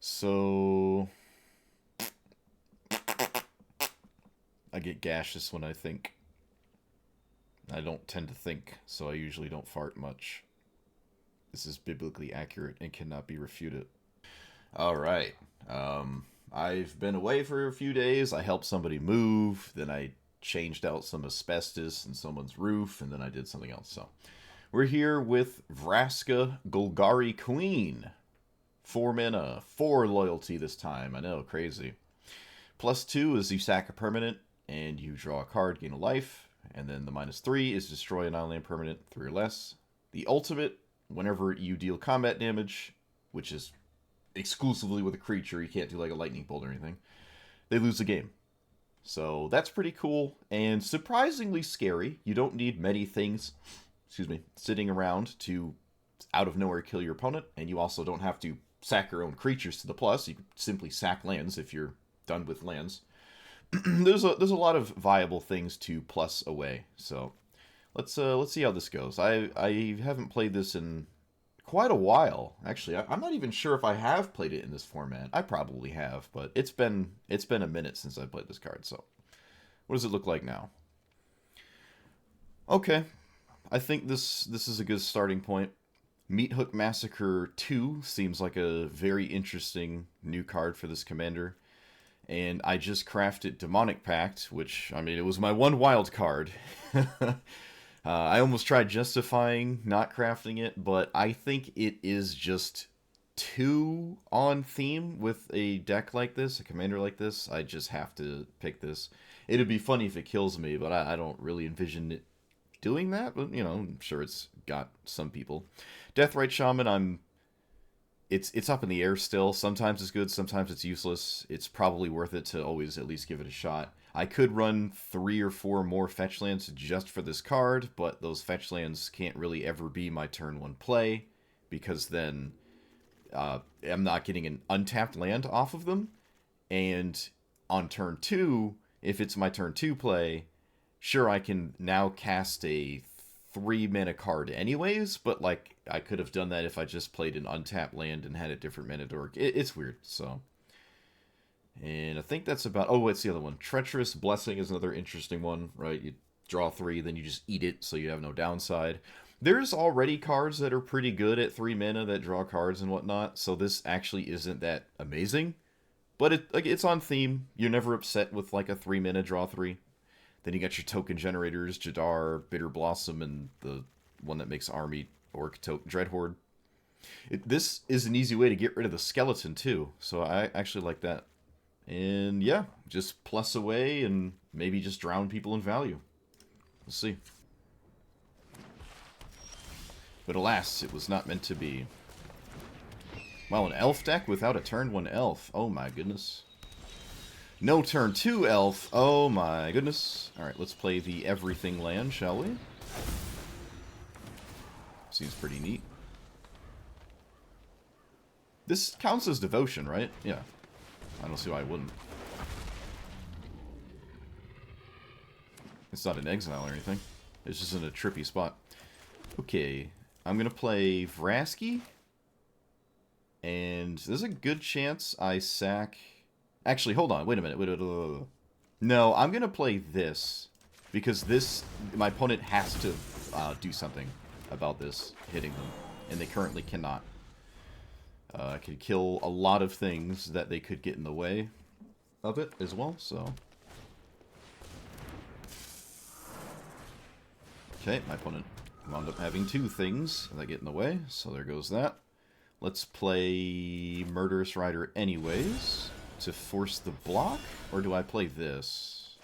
So I get gaseous when I think. I don't tend to think, so I usually don't fart much. This is biblically accurate and cannot be refuted. All right. I've been away for a few days. I helped somebody move. Then I changed out some asbestos in someone's roof, and then I did something else. So we're here with Vraska Golgari Queen. 4 mana, 4 loyalty this time. I know, crazy. +2 is you sack a permanent, and you draw a card, gain a life. And then the -3 is destroy a non-land permanent, 3 or less. The ultimate, whenever you deal combat damage, which is exclusively with a creature, you can't do like a lightning bolt or anything, they lose the game. So that's pretty cool and surprisingly scary. You don't need many things, sitting around to out of nowhere kill your opponent, and you also don't have to sack your own creatures to the plus. You can simply sack lands if you're done with lands. there's a lot of viable things to plus away. So let's see how this goes. I haven't played this in quite a while. Actually, I'm not even sure if I have played it in this format. I probably have, but it's been a minute since I played this card. So what does it look like now? Okay, I think this is a good starting point. Meat Hook Massacre 2 seems like a very interesting new card for this commander. And I just crafted Demonic Pact, which, I mean, it was my one wild card. I almost tried justifying not crafting it, but I think it is just too on theme with a deck like this, a commander like this. I just have to pick this. It'd be funny if it kills me, but I don't really envision it doing that. But, you know, I'm sure it's got some people. Deathrite Shaman, it's up in the air still. Sometimes it's good, sometimes it's useless. It's probably worth it to always at least give it a shot. I could run 3 or 4 more fetch lands just for this card, but those fetch lands can't really ever be my turn 1 play, because then I'm not getting an untapped land off of them. And on turn 2, if it's my turn 2 play, sure, I can now cast a 3 mana card anyways, but like I could have done that if I just played an untapped land and had a different mana dork. It's weird. So, and I think that's about. Oh, what's the other one? Treacherous Blessing is another interesting one, right? You draw 3, then you just eat it, so you have no downside. There's already cards that are pretty good at 3 mana that draw cards and whatnot, so this actually isn't that amazing. But it's on theme. You're never upset with like a 3 mana draw 3. Then you got your token generators, Jadar, Bitter Blossom, and the one that makes Army Orc Dreadhorde. This is an easy way to get rid of the skeleton, too, so I actually like that. And yeah, just plus away and maybe just drown people in value. We'll see. But alas, it was not meant to be. Wow, an elf deck without a turn 1 elf. Oh my goodness. No turn 2 elf. Oh my goodness. Alright, let's play the everything land, shall we? Seems pretty neat. This counts as devotion, right? Yeah. I don't see why I wouldn't. It's not an exile or anything. It's just in a trippy spot. Okay. I'm going to play Vraska. And there's a good chance I sack... Actually, hold on. Wait a minute. No, I'm going to play this. Because this... My opponent has to do something about this hitting them. And they currently cannot. I could kill a lot of things that they could get in the way of it as well, so... Okay, my opponent wound up having 2 things that get in the way, so there goes that. Let's play Murderous Rider anyways, to force the block, or do I play this?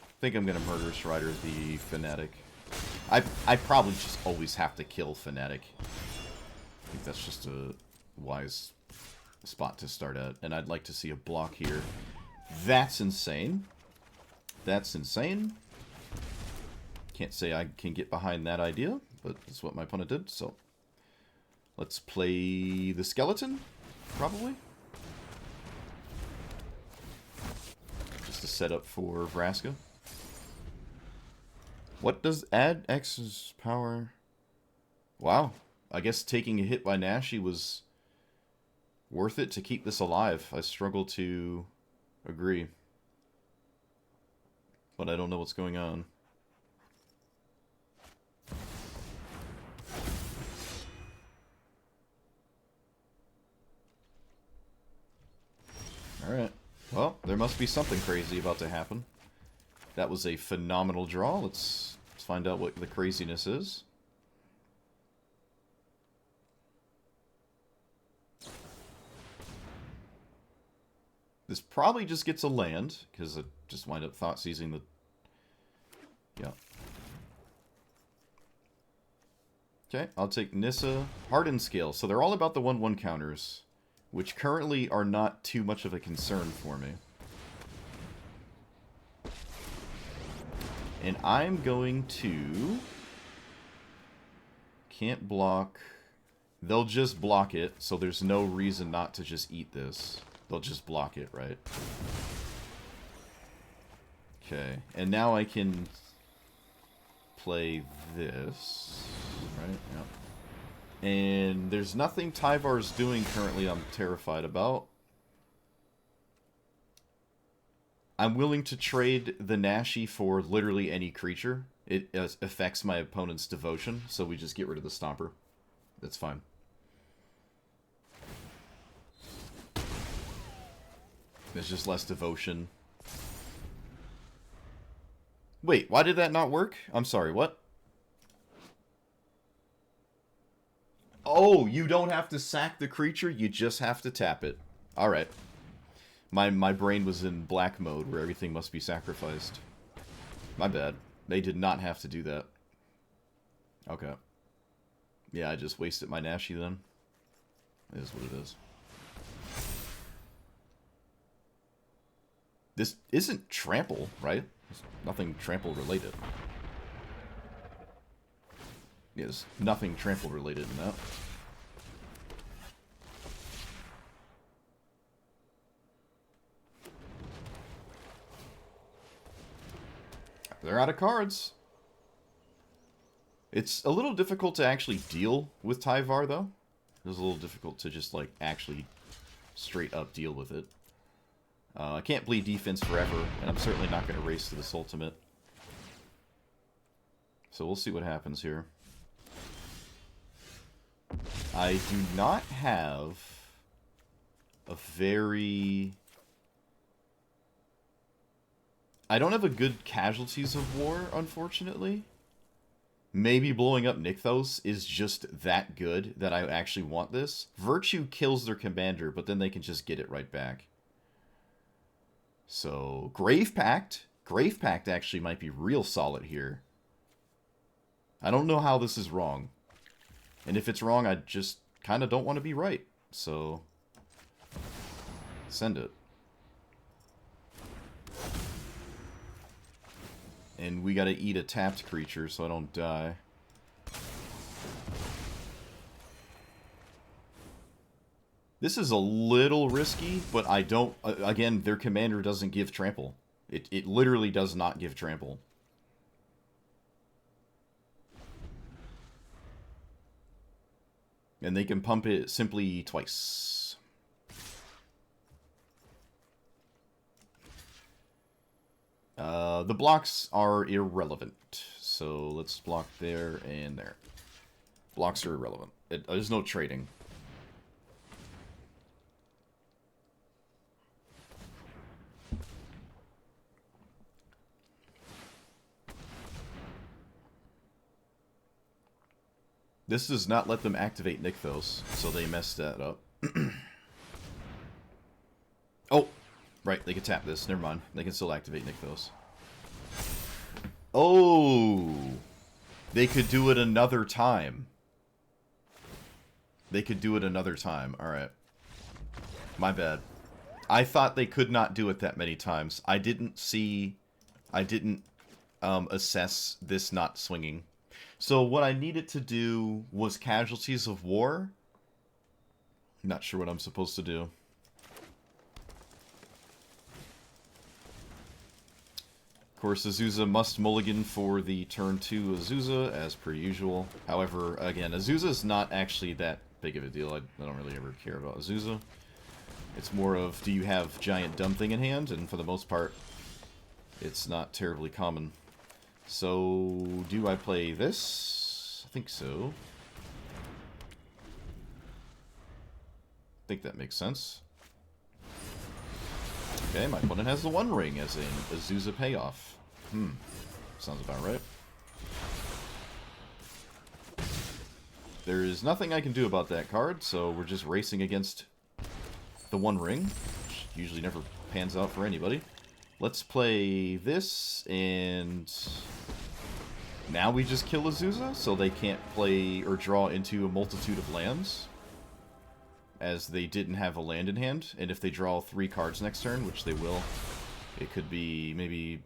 I think I'm going to Murderous Rider the Fanatic. I probably just always have to kill Fanatic. I think that's just a wise spot to start at, and I'd like to see a block here. That's insane. That's insane. Can't say I can get behind that idea, but that's what my opponent did, so... Let's play the Skeleton, probably. Just a setup for Vraska. What does add X's power? Wow. I guess taking a hit by Nashi was worth it to keep this alive. I struggle to agree. But I don't know what's going on. Alright. Well, there must be something crazy about to happen. That was a phenomenal draw. Let's find out what the craziness is. This probably just gets a land, because I just wind up thought seizing the... Yeah. Okay, I'll take Nissa. Hardened Scale. So they're all about the 1/1 counters, which currently are not too much of a concern for me. And I'm going to... Can't block... They'll just block it, so there's no reason not to just eat this. They'll just block it, right? Okay, and now I can play this, right? Yep. And there's nothing Tyvar's doing currently I'm terrified about. I'm willing to trade the Nashi for literally any creature. It affects my opponent's devotion, so we just get rid of the Stomper. That's fine. There's just less devotion. Wait, why did that not work? I'm sorry, what? Oh, you don't have to sack the creature, you just have to tap it. Alright. My brain was in black mode, where everything must be sacrificed. My bad. They did not have to do that. Okay. Yeah, I just wasted my Nashi then. It is what it is. This isn't trample, right? There's nothing trample related. Yeah, there's nothing trample related in that. They're out of cards. It's a little difficult to actually deal with Tyvar, though. It's a little difficult to just, like, actually straight up deal with it. I can't bleed defense forever, and I'm certainly not going to race to this ultimate. So we'll see what happens here. I do not have a very... I don't have a good Casualties of War, unfortunately. Maybe blowing up Nykthos is just that good that I actually want this. Virtue kills their commander, but then they can just get it right back. So, Grave Pact. Grave Pact actually might be real solid here. I don't know how this is wrong. And if it's wrong, I just kind of don't want to be right. So, send it. And we gotta eat a tapped creature so I don't die. This is a little risky, but I don't... again, their commander doesn't give trample. It literally does not give trample. And they can pump it simply twice. The blocks are irrelevant. So let's block there and there. Blocks are irrelevant. There's no trading. This does not let them activate Nykthos, so they messed that up. Oh! Right, they can tap this. Never mind. They can still activate Nykthos. Oh! They could do it another time. They could do it another time. Alright. My bad. I thought they could not do it that many times. I didn't see... I didn't assess this not swinging. So what I needed to do was Casualties of War. Not sure what I'm supposed to do. Of course, Azusa must mulligan for the turn 2 Azusa, as per usual. However, again, Azusa is not actually that big of a deal. I don't really ever care about Azusa. It's more of, do you have giant dumb thing in hand? And for the most part, it's not terribly common. So, do I play this? I think so. I think that makes sense. Okay, my opponent has the One Ring as an Azusa payoff. Sounds about right. There is nothing I can do about that card, so we're just racing against the One Ring, which usually never pans out for anybody. Let's play this, and now we just kill Azusa, so they can't play or draw into a multitude of lands, as they didn't have a land in hand. And if they draw 3 cards next turn, which they will, it could be maybe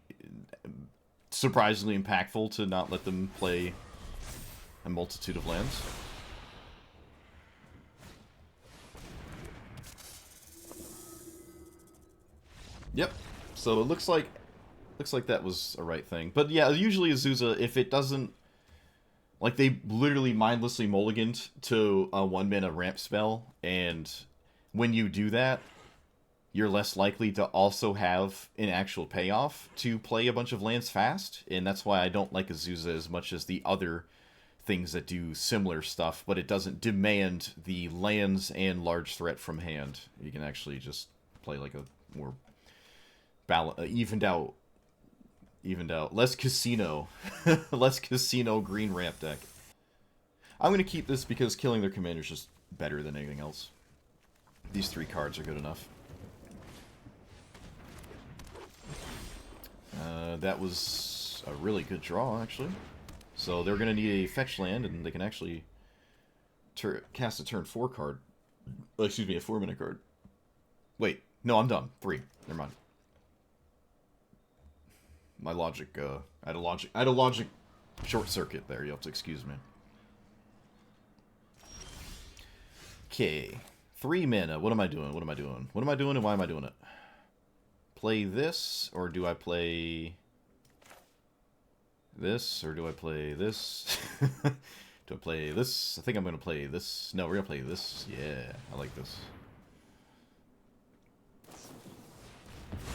surprisingly impactful to not let them play a multitude of lands. Yep. So it looks like that was a right thing. But yeah, usually Azusa, if it doesn't, like, they literally mindlessly mulliganed to a 1-mana ramp spell, and when you do that, you're less likely to also have an actual payoff to play a bunch of lands fast, and that's why I don't like Azusa as much as the other things that do similar stuff, but it doesn't demand the lands and large threat from hand. You can actually just play like a more evened out, less casino, less casino green ramp deck. I'm going to keep this because killing their commander is just better than anything else. These 3 cards are good enough. That was a really good draw, actually. So they're going to need a fetch land, and they can actually cast a turn 4 card. Excuse me, a 4-mana card. Wait, no, I'm done. 3. Never mind. My logic, I had a logic short circuit there. You'll have to excuse me. Okay. 3 mana. What am I doing? What am I doing? What am I doing, and why am I doing it? Play this, or do I play this, or do I play this? Do I play this? I think I'm going to play this. No, we're going to play this. Yeah, I like this.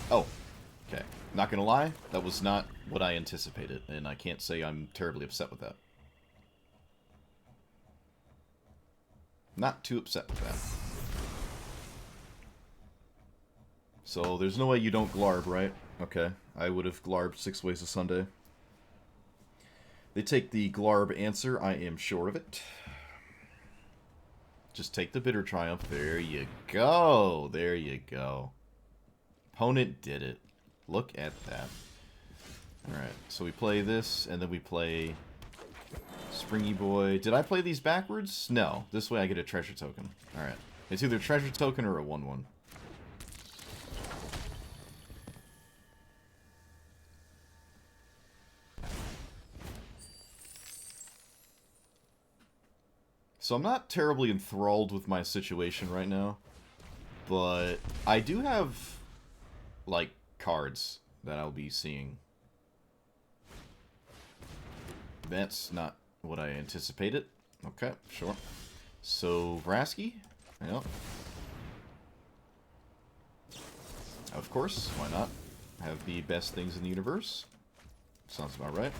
Oh, okay. Not going to lie, that was not what I anticipated, and I can't say I'm terribly upset with that. Not too upset with that. So, there's no way you don't Glarb, right? Okay, I would have Glarbed 6 Ways to Sunday. They take the Glarb answer, I am sure of it. Just take the Bitter Triumph. There you go. There you go. Opponent did it. Look at that. Alright, so we play this, and then we play Springy Boy. Did I play these backwards? No. This way I get a treasure token. Alright. It's either a treasure token or a 1/1. So I'm not terribly enthralled with my situation right now, but I do have, like, cards that I'll be seeing. That's not what I anticipated. Okay, sure. So, Vraska? Yep. Of course, why not? Have the best things in the universe. Sounds about right.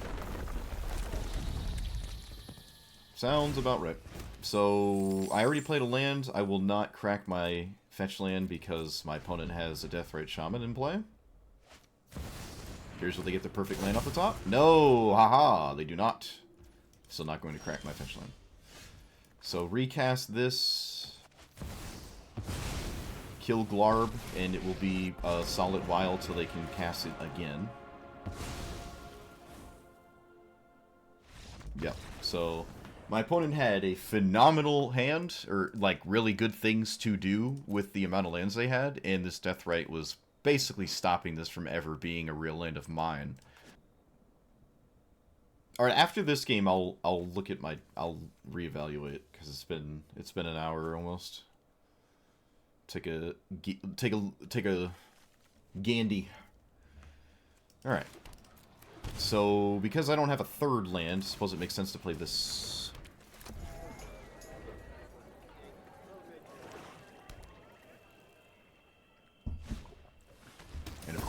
Sounds about right. So, I already played a land. I will not crack my fetch land because my opponent has a Deathrite Shaman in play. Here's where they get the perfect land off the top. No! Haha! They do not. Still not going to crack my fetch land. So, recast this. Kill Glarb, and it will be a solid while till they can cast it again. Yep. So, my opponent had a phenomenal hand, or, like, really good things to do with the amount of lands they had, and this Deathrite was basically stopping this from ever being a real land of mine. Alright, after this game, I'll look at I'll reevaluate, because it's been an hour almost. Take a Gandy. Alright. So, because I don't have a third land, I suppose it makes sense to play this.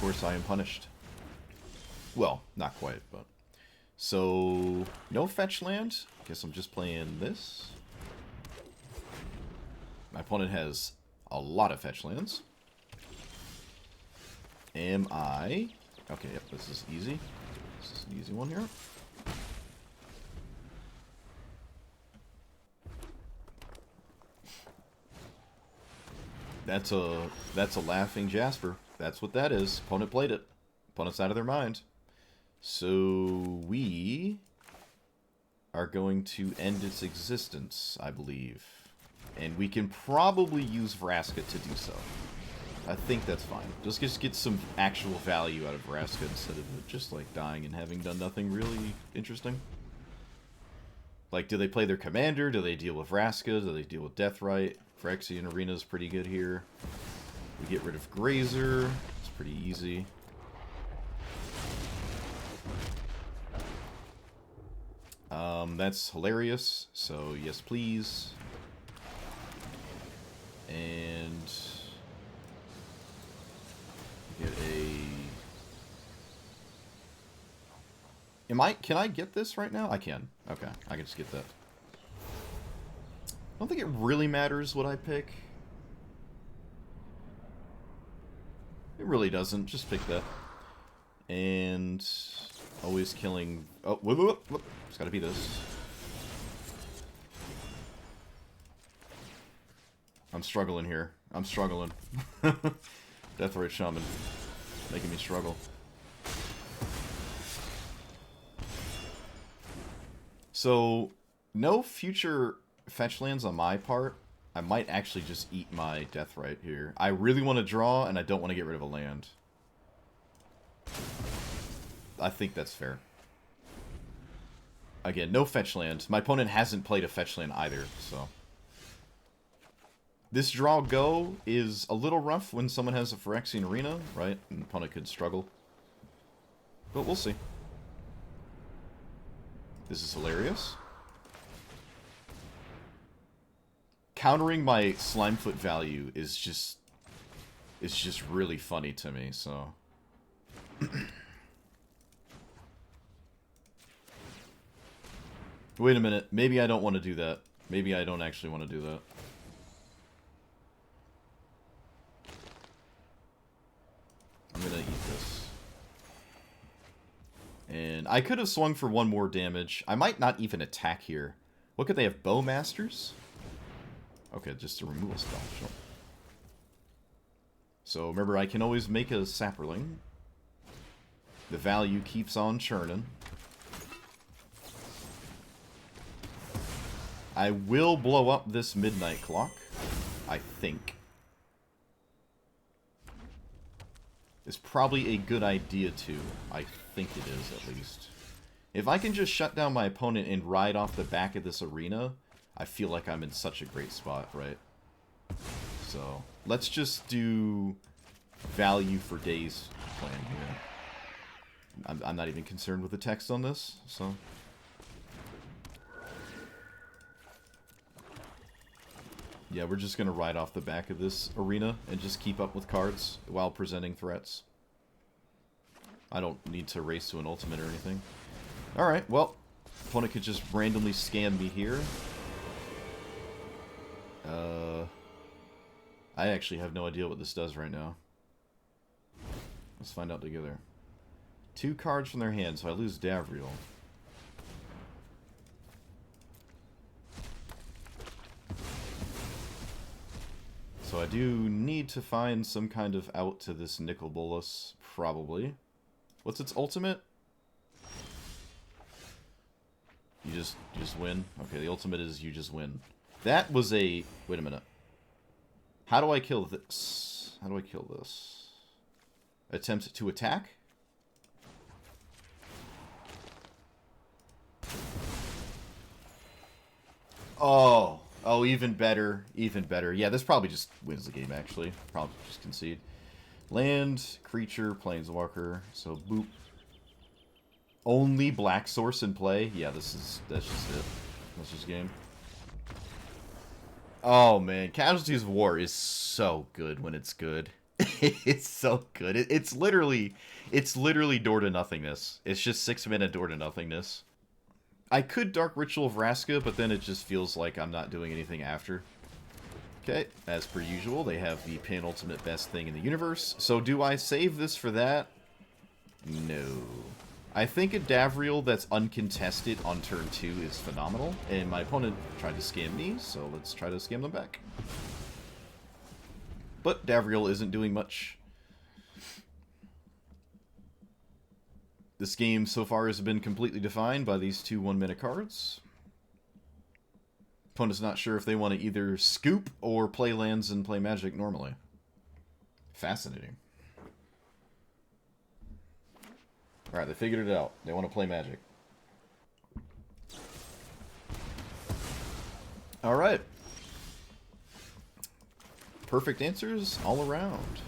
course I am punished. Well, not quite, but... So, no fetch land. Guess I'm just playing this. My opponent has a lot of fetch lands. Am I... Okay, yep, this is easy. This is an easy one here. That's a laughing Jasper. That's what that is. Opponent played it. Opponent's out of their mind. So we are going to end its existence, I believe. And we can probably use Vraska to do so. I think that's fine. Just get some actual value out of Vraska instead of just like dying and having done nothing really interesting. Like, do they play their commander? Do they deal with Vraska? Do they deal with Deathrite? Phyrexian Arena is pretty good here. We get rid of Grazer. It's pretty easy. That's hilarious. So, yes, please. And... get a... Can I get this right now? I can. Okay, I can just get that. I don't think it really matters what I pick. It really doesn't. Just pick that. And always killing... Oh, whoop. It's gotta be this. I'm struggling here. I'm struggling. Deathrite Shaman. Making me struggle. So, no future fetch lands on my part. I might actually just eat my Deathrite here. I really want to draw, and I don't want to get rid of a land. I think that's fair. Again, no fetch land. My opponent hasn't played a fetch land either, so... This draw go is a little rough when someone has a Phyrexian Arena, right? And the opponent could struggle. But we'll see. This is hilarious. Countering my Slimefoot value is just... It's just really funny to me, so... Wait a minute. Maybe I don't want to do that. Maybe I don't actually want to do that. I'm gonna eat this. And I could have swung for one more damage. I might not even attack here. What could they have? Bowmasters? Okay, just a removal spell. Sure. So remember, I can always make a Sapperling. The value keeps on churning. I will blow up this midnight clock, I think. It's probably a good idea to. I think it is, at least. If I can just shut down my opponent and ride off the back of this arena, I feel like I'm in such a great spot, right? So, let's just do value for days plan here. I'm not even concerned with the text on this, so... Yeah, we're just going to ride off the back of this arena and just keep up with cards while presenting threats. I don't need to race to an ultimate or anything. Alright, well, opponent could just randomly scam me here. I actually have no idea what this does right now. Let's find out together. 2 cards from their hand, so I lose Davriel. So I do need to find some kind of out to this Nicol Bolas, probably. What's its ultimate? You just win? Okay, the ultimate is you just win. That was a... Wait a minute. How do I kill this? How do I kill this? Attempt to attack? Oh... Oh, even better. Even better. Yeah, this probably just wins the game, actually. Probably just concede. Land, creature, planeswalker. So, boop. Only black source in play? Yeah, that's just it. That's just game. Oh, man. Casualties of War is so good when it's good. It's so good. It's literally door to nothingness. It's just 6-minute door to nothingness. I could Dark Ritual Vraska, but then it just feels like I'm not doing anything after. Okay, as per usual, they have the penultimate best thing in the universe. So do I save this for that? No. I think a Davriel that's uncontested on turn 2 is phenomenal, and my opponent tried to scam me, so let's try to scam them back. But Davriel isn't doing much. This game so far has been completely defined by these two 1-minute cards. Opponent's not sure if they want to either scoop or play lands and play Magic normally. Fascinating. Alright, they figured it out. They want to play Magic. Alright. Perfect answers all around.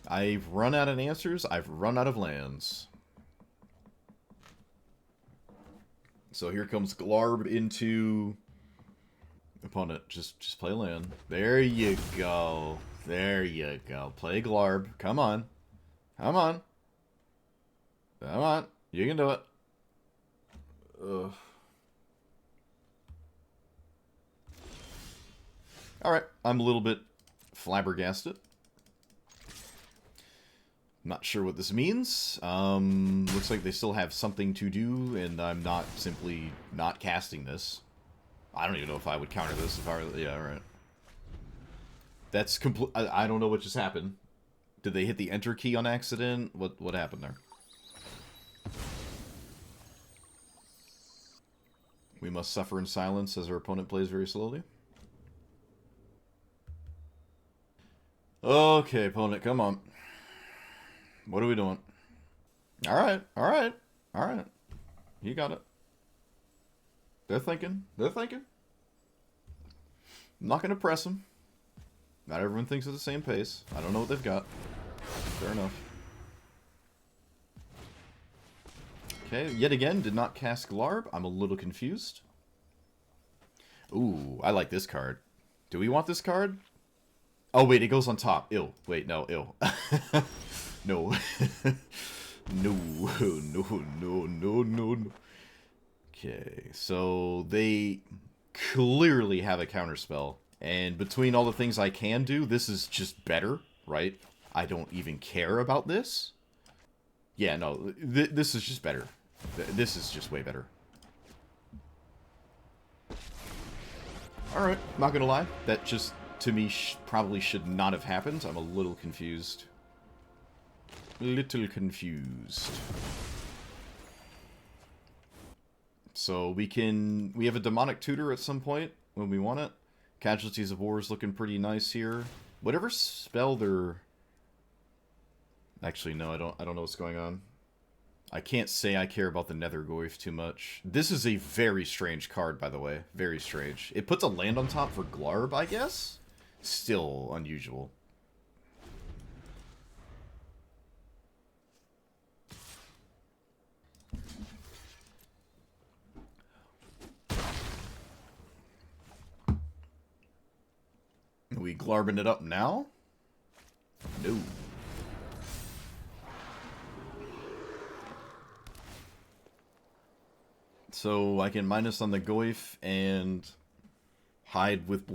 I've run out of answers. I've run out of lands. So here comes Glarb into opponent. Just play land. There you go. There you go. Play Glarb. Come on. Come on. Come on. You can do it. Ugh. Alright. I'm a little bit flabbergasted. Not sure what this means. Looks like they still have something to do, and I'm not simply not casting this. I don't even know if I would counter this if I were... Yeah, right. That's complete... I don't know what just happened. Did they hit the enter key on accident? What happened there? We must suffer in silence as our opponent plays very slowly. Okay, opponent, come on. What are we doing? Alright, alright, alright. You got it. They're thinking. They're thinking. I'm not going to press them. Not everyone thinks at the same pace. I don't know what they've got. Fair enough. Okay, yet again, did not cast Glarb. I'm a little confused. Ooh, I like this card. Do we want this card? Oh, wait, it goes on top. Ew. Wait, no, ew. No. No. Okay, so they clearly have a counterspell. And between all the things I can do, this is just better, right? I don't even care about this. Yeah, no, this is just better. This is just way better. Alright, not gonna lie. That just, to me, probably should not have happened. I'm a little confused. Little confused. So we have a Demonic Tutor at some point when we want it. Casualties of War is looking pretty nice here. Whatever spell they're... Actually, no, I don't know what's going on. I can't say I care about the Nethergoyf too much. This is a very strange card, by the way. Very strange. It puts a land on top for Glarb, I guess? Still unusual. Are we glarbing it up now? No. So I can minus on the Goyf and hide with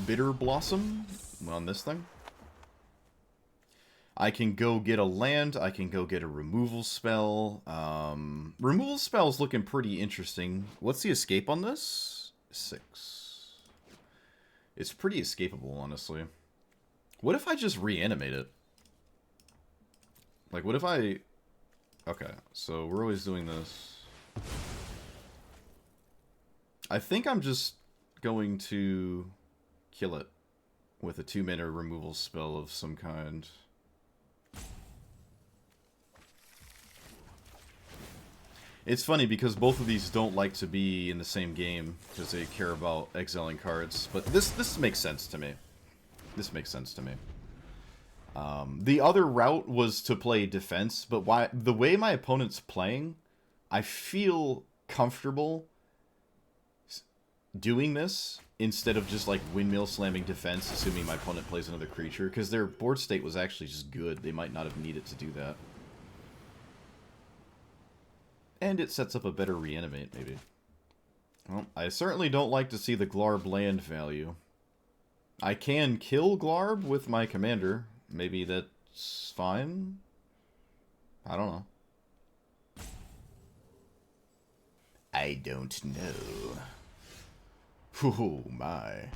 Bitter Blossom on this thing. I can go get a land. I can go get a removal spell. Removal spell is looking pretty interesting. What's the escape on this? 6. It's pretty escapable, honestly. What if I just reanimate it? Like, what if I... Okay, so we're always doing this. I think I'm just going to kill it with a 2-mana removal spell of some kind. It's funny because both of these don't like to be in the same game because they care about exiling cards, but this makes sense to me. This makes sense to me. The other route was to play defense, but the way my opponent's playing, I feel comfortable doing this instead of just like windmill slamming defense, assuming my opponent plays another creature, because their board state was actually just good. They might not have needed to do that. And it sets up a better reanimate, maybe. Well, I certainly don't like to see the Glarb land value. I can kill Glarb with my commander. Maybe that's fine. I don't know. I don't know. Oh my.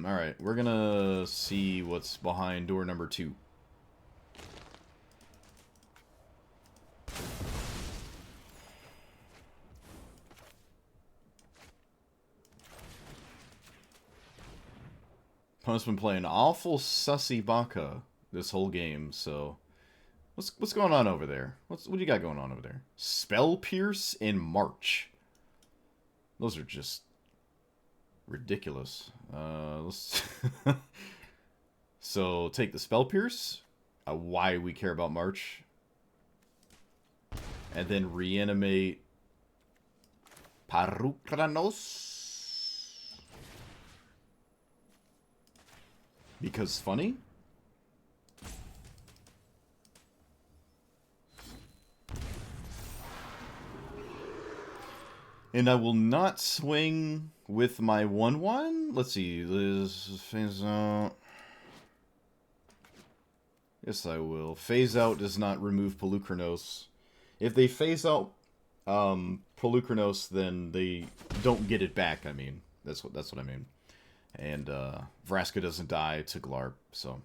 Alright, we're gonna see what's behind door number 2. Opponent's been playing awful sussy Baka this whole game, so what's going on over there? What do you got going on over there? Spell Pierce and March. Those are just ridiculous. Let's so take the Spell Pierce. Why we care about March, and then reanimate Parukranos. Because funny? And I will not swing with my 1/1. Let's see. This phase out. Yes, I will. Phase out does not remove Pelucranos. If they phase out Pelucranos, then they don't get it back. I mean, that's what I mean. And Vraska doesn't die to Glarb, so.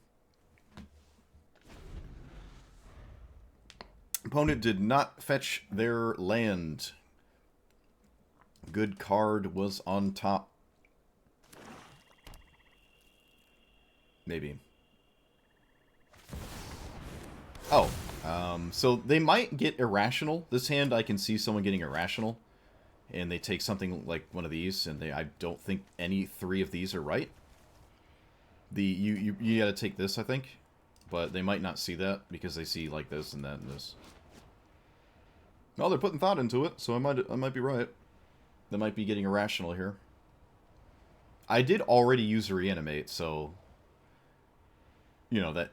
Opponent did not fetch their land. Good card was on top. Maybe. Oh, so they might get Irrational. This hand, I can see someone getting Irrational. And they take something like one of these, and I don't think any 3 of these are right. You gotta take this, I think. But they might not see that, because they see like this and that and this. No, they're putting thought into it, so I might be right. They might be getting Irrational here. I did already use a Reanimate, so you know,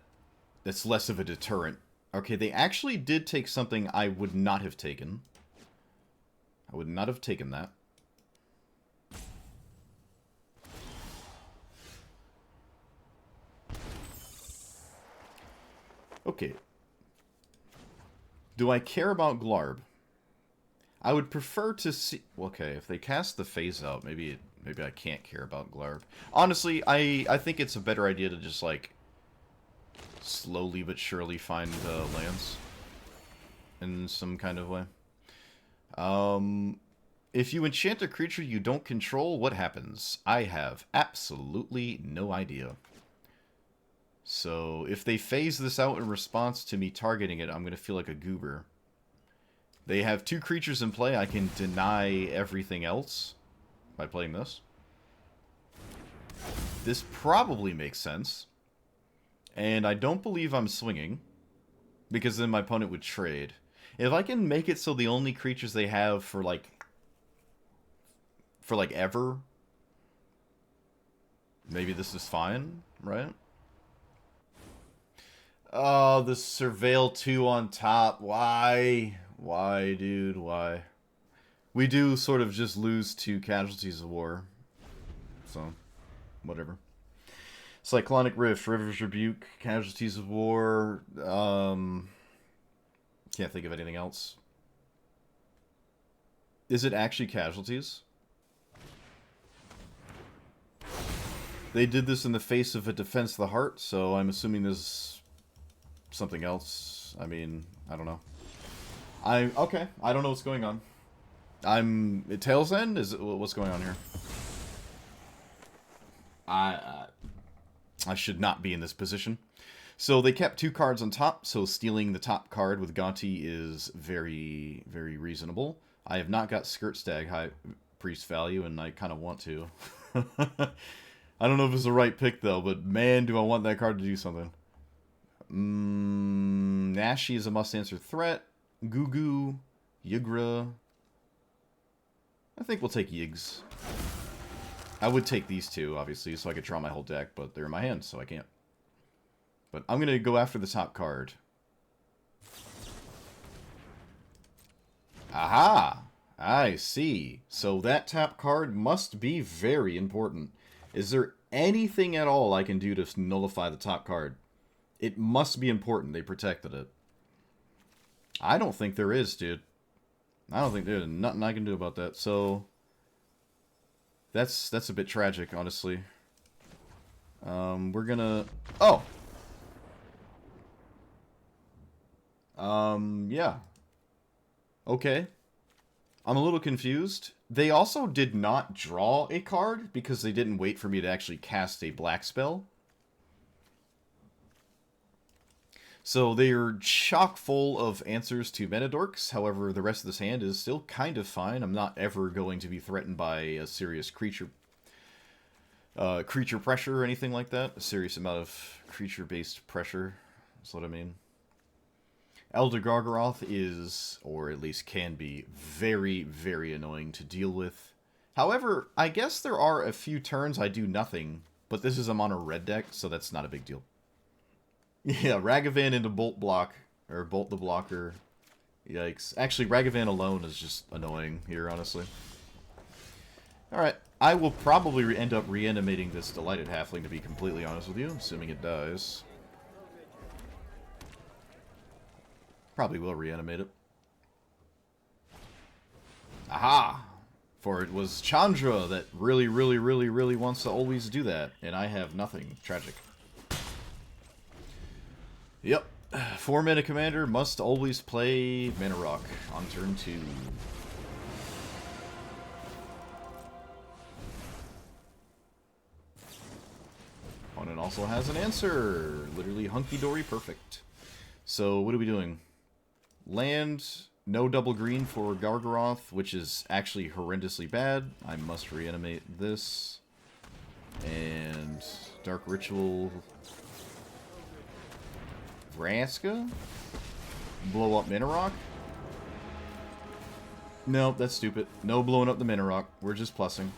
that's less of a deterrent. Okay, they actually did take something I would not have taken. I would not have taken that. Okay. Do I care about Glarb? I would prefer to see... Okay, if they cast the phase out, maybe I can't care about Glarb. Honestly, I think it's a better idea to just, like, slowly but surely find lands in some kind of way. If you enchant a creature you don't control, what happens? I have absolutely no idea. So, if they phase this out in response to me targeting it, I'm going to feel like a goober. They have 2 creatures in play. I can deny everything else by playing this. This probably makes sense. And I don't believe I'm swinging, because then my opponent would trade. If I can make it so the only creatures they have for ever, maybe this is fine, right? Oh, the Surveil 2 on top. Why? Why, dude? Why? We do sort of just lose 2 Casualties of War. So, whatever. Cyclonic Rift, River's Rebuke, Casualties of War. Can't think of anything else. Is it actually Casualties? They did this in the face of a Defense of the Heart, so I'm assuming there's something else. I mean, I don't know. Okay, I don't know what's going on. At Tail's End? What's going on here? I should not be in this position. So they kept 2 cards on top, so stealing the top card with Gonti is very, very reasonable. I have not got Skirt Stag High Priest value, and I kind of want to. I don't know if it's the right pick, though, but man, do I want that card to do something. Nashi is a must-answer threat. Gugu, Yugra. I think we'll take Yigs. I would take these two, obviously, so I could draw my whole deck, but they're in my hand, so I can't. But I'm going to go after the top card. Aha! I see. So that top card must be very important. Is there anything at all I can do to nullify the top card? It must be important. They protected it. I don't think there is, dude. I don't think there's nothing I can do about that. So that's a bit tragic, honestly. We're gonna... Oh! Yeah. Okay. I'm a little confused. They also did not draw a card because they didn't wait for me to actually cast a black spell. So they're chock full of answers to Metadorks. However, the rest of this hand is still kind of fine. I'm not ever going to be threatened by a serious creature pressure or anything like that. A serious amount of creature-based pressure is what I mean. Elder Gargaroth is, or at least can be, very, very annoying to deal with. However, I guess there are a few turns I do nothing, but this is a mono red deck, so that's not a big deal. Yeah, Ragavan into Bolt Block, or Bolt the Blocker. Yikes. Actually, Ragavan alone is just annoying here, honestly. Alright, I will probably end up reanimating this Delighted Halfling, to be completely honest with you, assuming it dies. Probably will reanimate it. Aha! For it was Chandra that really, really, really, really wants to always do that, and I have nothing. Tragic. Yep. 4-mana commander must always play Mana Rock on turn 2. Opponent also has an answer. Literally hunky-dory perfect. So, what are we doing? Land, no double green for Gargaroth, which is actually horrendously bad. I must reanimate this. And Dark Ritual... Vraska? Blow up Mana Rock? No, that's stupid. No blowing up the Mana Rock. We're just plussing.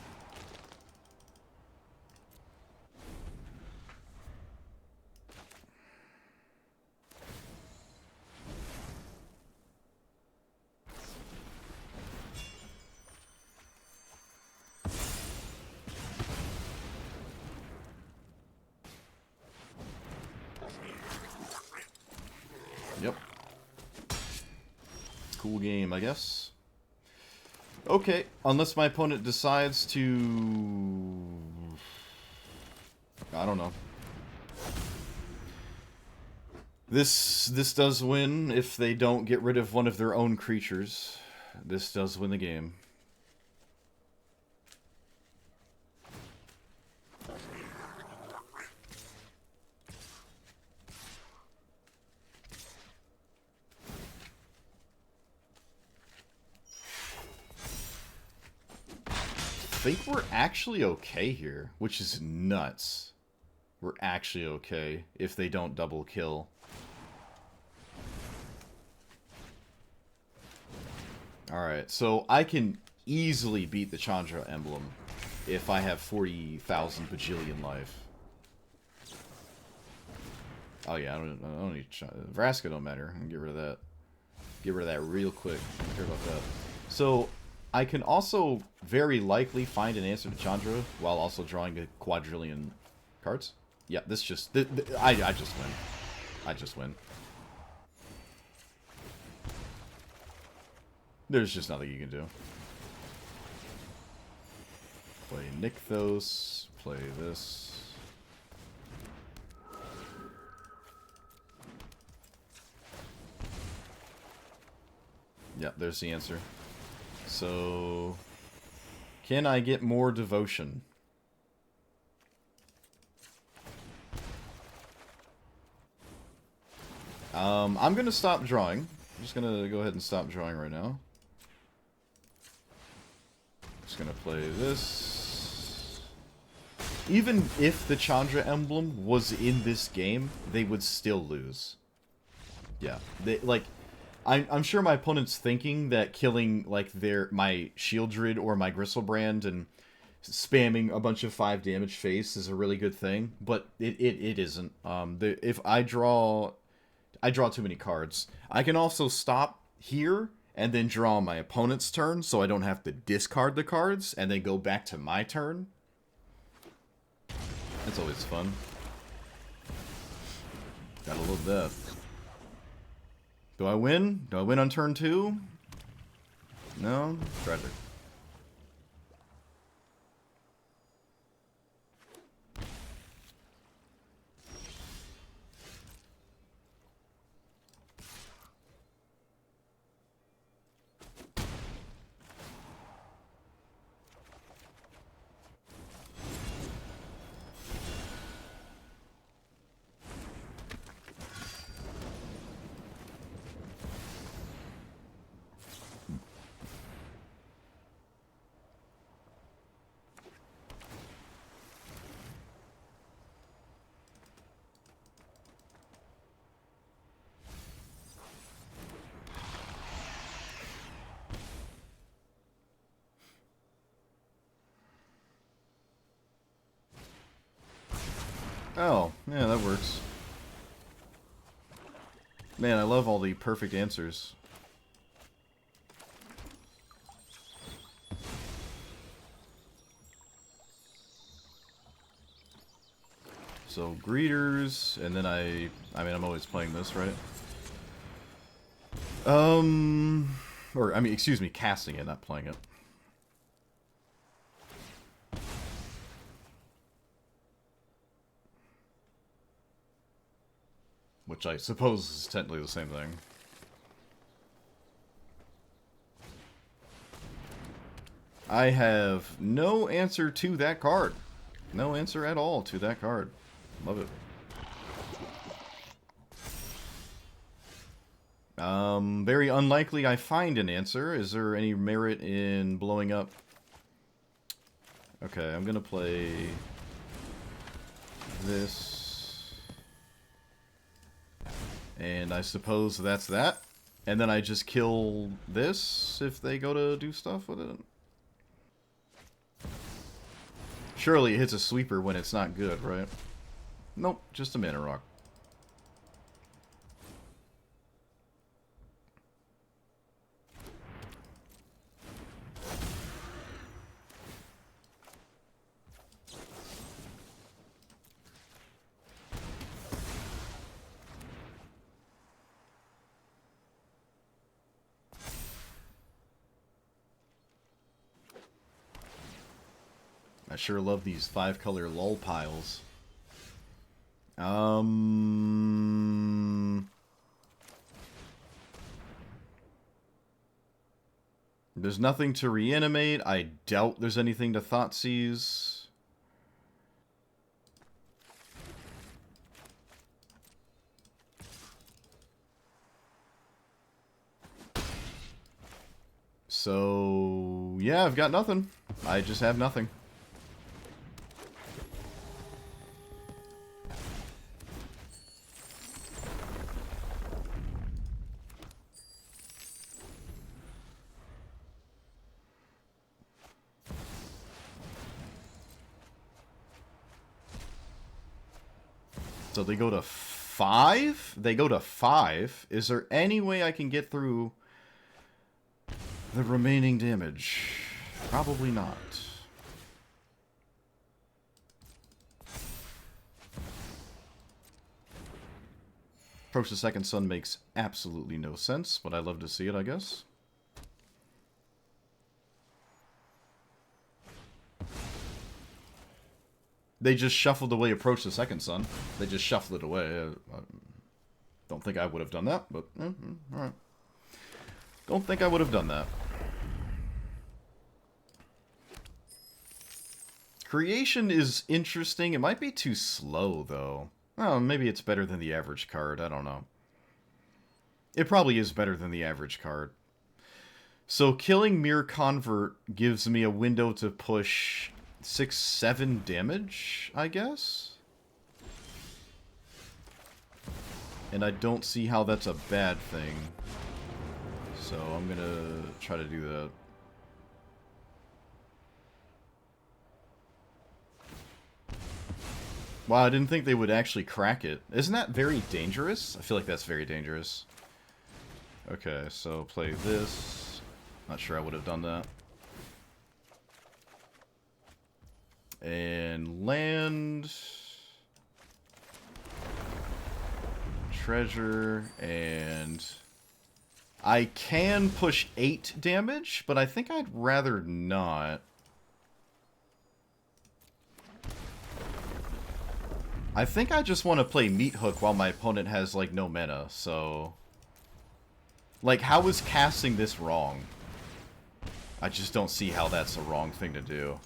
Yep. Cool game, I guess. Okay, unless my opponent decides to... I don't know. This does win if they don't get rid of one of their own creatures. This does win the game. I think we're actually okay here, which is nuts. We're actually okay if they don't double kill. Alright, so I can easily beat the Chandra emblem if I have 40,000 bajillion life. Oh yeah, I don't need Vraska don't matter. I'll get rid of that. Get rid of that real quick. I don't care about that. So I can also very likely find an answer to Chandra while also drawing a quadrillion cards. Yeah, this just... I just win. I just win. There's just nothing you can do. Play Nykthos. Play this. Yeah, there's the answer. So, can I get more devotion? I'm going to stop drawing. I'm just going to go ahead and stop drawing right now. Just going to play this. Even if the Chandra emblem was in this game, they would still lose. Yeah, I'm sure my opponent's thinking that killing like my Shieldred or my Gristlebrand and spamming a bunch of 5 damage face is a really good thing, but it isn't. If I draw too many cards. I can also stop here and then draw my opponent's turn, so I don't have to discard the cards and then go back to my turn. That's always fun. Gotta love that. Do I win? Do I win on turn 2? No? Tragic. Oh, yeah, that works. Man, I love all the perfect answers. So, greeters, and then I mean, I'm always playing this, right? Or, I mean, excuse me, casting it, not playing it. Which I suppose is technically the same thing. I have no answer to that card. No answer at all to that card. Love it. Very unlikely I find an answer. Is there any merit in blowing up? Okay, I'm gonna play this. And I suppose that's that. And then I just kill this if they go to do stuff with it. Surely it hits a sweeper when it's not good, right? Nope, just a mana rock. I sure love these 5-color lull piles. There's nothing to reanimate. I doubt there's anything to Thoughtseize. So, yeah, I've got nothing. I just have nothing. So they go to 5? They go to 5? Is there any way I can get through the remaining damage? Probably not. Approach the Second Sun makes absolutely no sense, but I love to see it, I guess. They just shuffled away Approach the Second Sun. They just shuffled it away. I don't think I would have done that, but alright. Don't think I would have done that. Creation is interesting. It might be too slow, though. Oh, maybe it's better than the average card. I don't know. It probably is better than the average card. So killing Mirror Convert gives me a window to push 6-7 damage, I guess? And I don't see how that's a bad thing. So I'm gonna try to do that. Wow, I didn't think they would actually crack it. Isn't that very dangerous? I feel like that's very dangerous. Okay, so play this. Not sure I would have done that. And land. Treasure. And I can push 8 damage, but I think I'd rather not. I think I just want to play Meat Hook while my opponent has, like, no mana, so... Like, how is casting this wrong? I just don't see how that's a wrong thing to do.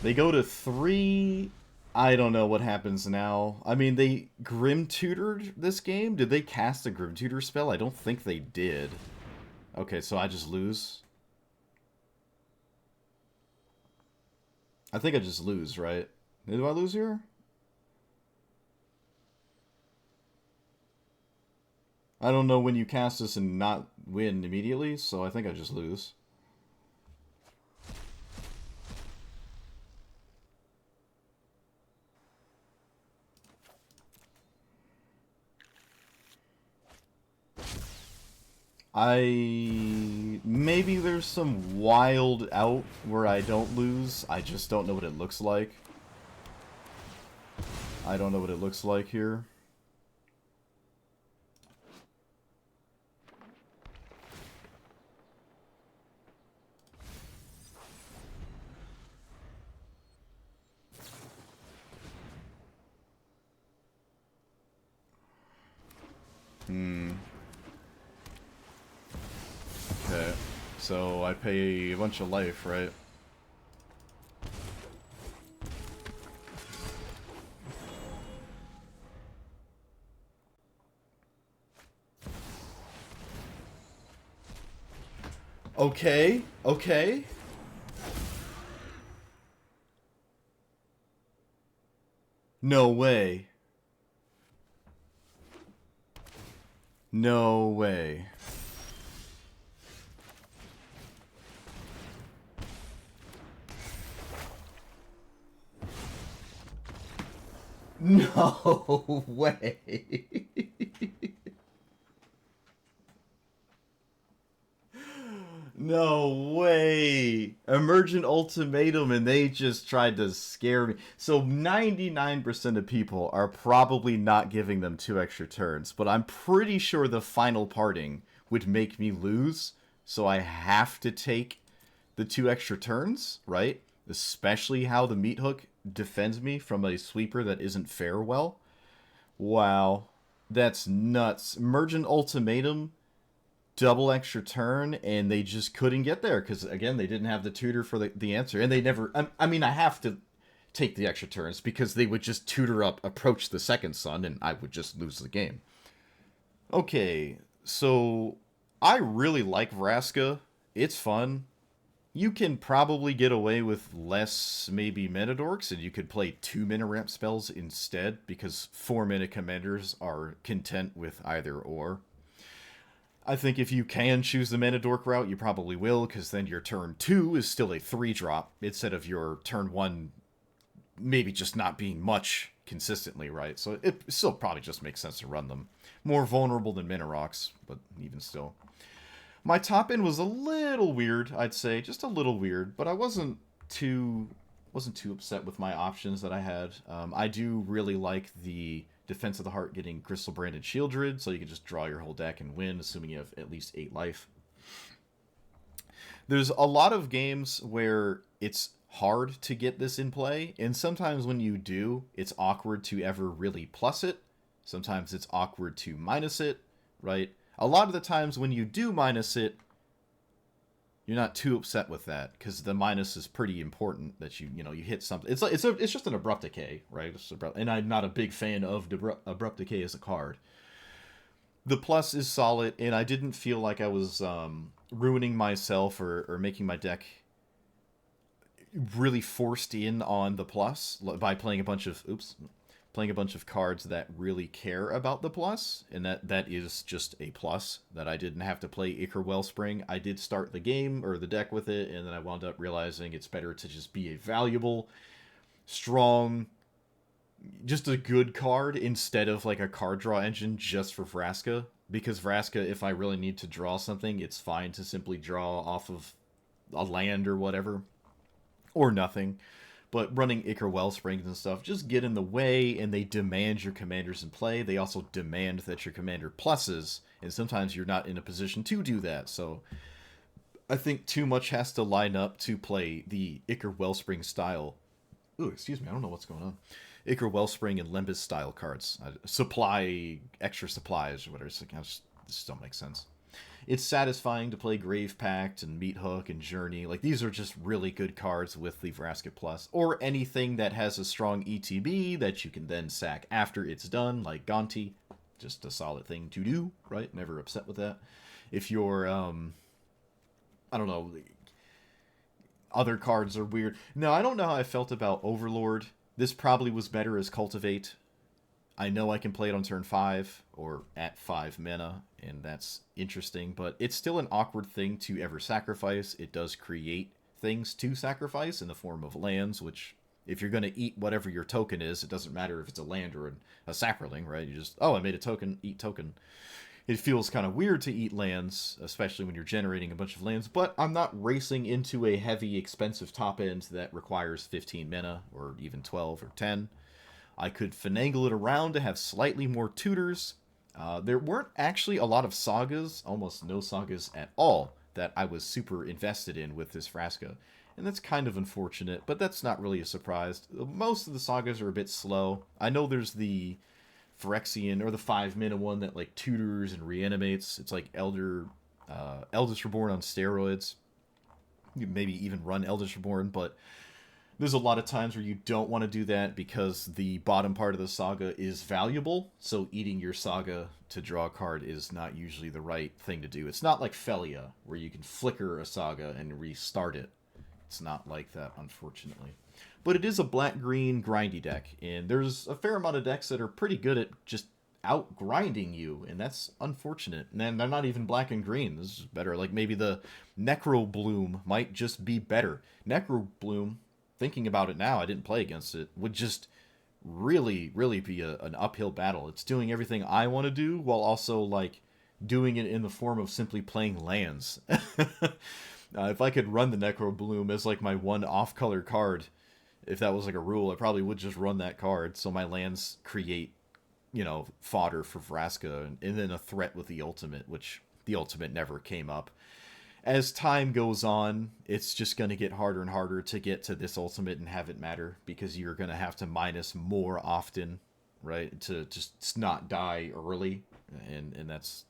They go to 3... I don't know what happens now. I mean, they Grim Tutored this game? Did they cast a Grim Tutor spell? I don't think they did. Okay, so I just lose? I think I just lose, right? Do I lose here? I don't know when you cast this and not win immediately, so I think I just lose. Maybe there's some wild out where I don't lose. I just don't know what it looks like. I don't know what it looks like here. Okay, so I pay a bunch of life, right? Okay, okay. No way. No way. No way. No way. Emergent Ultimatum, and they just tried to scare me. So 99% of people are probably not giving them 2 extra turns, but I'm pretty sure the final parting would make me lose, so I have to take the 2 extra turns, right? Especially how the Meat Hook defends me from a sweeper that isn't fair well. Wow. That's nuts. Emergent Ultimatum, double extra turn, and they just couldn't get there because, again, they didn't have the tutor for the answer. And they never... I mean, I have to take the extra turns because they would just tutor up, approach the second sun, and I would just lose the game. Okay, so I really like Vraska. It's fun. You can probably get away with less, maybe, mana dorks, and you could play 2 mana ramp spells instead, because 4 mana commanders are content with either or. I think if you can choose the mana dork route, you probably will, because then your turn 2 is still a 3-drop, instead of your turn 1 maybe just not being much consistently, right? So it still probably just makes sense to run them. More vulnerable than mana rocks, but even still. My top end was a little weird, I'd say, just a little weird, but I wasn't too upset with my options that I had. I do really like the Defense of the Heart getting Crystal Branded Shieldred, so you can just draw your whole deck and win, assuming you have at least 8 life. There's a lot of games where it's hard to get this in play, and sometimes when you do, it's awkward to ever really plus it. Sometimes it's awkward to minus it, right? A lot of the times when you do minus it, you're not too upset with that because the minus is pretty important that you hit something. It's just an abrupt decay, right? And I'm not a big fan of abrupt decay as a card. The plus is solid, and I didn't feel like I was ruining myself or making my deck really forced in on the plus by playing a bunch of playing a bunch of cards that really care about the plus, and that is just a plus, that I didn't have to play Ichor Wellspring. I did start the game, or the deck with it, and then I wound up realizing it's better to just be a valuable, strong, just a good card instead of like a card draw engine just for Vraska. Because Vraska, if I really need to draw something, it's fine to simply draw off of a land or whatever, or nothing. But running Ichor Wellsprings and stuff just get in the way, and they demand your commanders in play. They also demand that your commander pluses, and sometimes you're not in a position to do that. So I think too much has to line up to play the Ichor Wellspring style. Ooh, excuse me, I don't know what's going on. Ichor Wellspring and Lembas style cards. Supply, extra supplies, or whatever. It's like, this don't make sense. It's satisfying to play Grave Pact and Meat Hook and Journey. Like, these are just really good cards with the Vraska Plus. Or anything that has a strong ETB that you can then sack after it's done, like Gonti. Just a solid thing to do, right? Never upset with that. If you're, I don't know, other cards are weird. No, I don't know how I felt about Overlord. This probably was better as Cultivate. I know I can play it on turn 5 or at 5 mana, and that's interesting, but it's still an awkward thing to ever sacrifice. It does create things to sacrifice in the form of lands, which, if you're going to eat whatever your token is, it doesn't matter if it's a land or a sacriling, right? You just, oh, I made a token, eat token. It feels kind of weird to eat lands, especially when you're generating a bunch of lands, but I'm not racing into a heavy, expensive top end that requires 15 mana, or even 12 or 10. I could finagle it around to have slightly more tutors. There weren't actually a lot of sagas, almost no sagas at all, that I was super invested in with this Vraska. And that's kind of unfortunate, but that's not really a surprise. Most of the sagas are a bit slow. I know there's the Phyrexian, or the 5 mana one that like tutors and reanimates. It's like Eldest Reborn on steroids. You maybe even run Eldest Reborn, but there's a lot of times where you don't want to do that because the bottom part of the saga is valuable, so eating your saga to draw a card is not usually the right thing to do. It's not like Felia, where you can flicker a saga and restart it. It's not like that, unfortunately. But it is a black-green grindy deck, and there's a fair amount of decks that are pretty good at just out-grinding you, and that's unfortunate. And they're not even black and green. This is better. Like, maybe the Necro Bloom might just be better. Necro Bloom, thinking about it now, I didn't play against it, would just really, really be an uphill battle. It's doing everything I want to do, while also, like, doing it in the form of simply playing lands. If I could run the Necro Bloom as, like, my one off-color card, if that was, like, a rule, I probably would just run that card, so my lands create, you know, fodder for Vraska, and then a threat with the ultimate, which the ultimate never came up. As time goes on, it's just going to get harder and harder to get to this ultimate and have it matter, because you're going to have to minus more often, right, to just not die early, and that's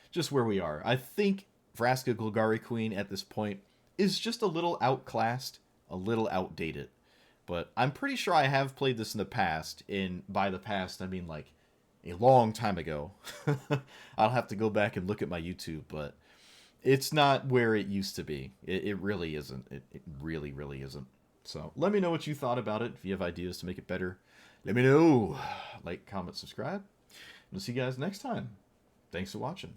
just where we are. I think Vraska Golgari Queen at this point is just a little outclassed, a little outdated. But I'm pretty sure I have played this in the past, and by the past, I mean, like, a long time ago. I'll have to go back and look at my YouTube, but it's not where it used to be. It really isn't. It really, really isn't. So let me know what you thought about it. If you have ideas to make it better, let me know. Like, comment, subscribe. And we'll see you guys next time. Thanks for watching.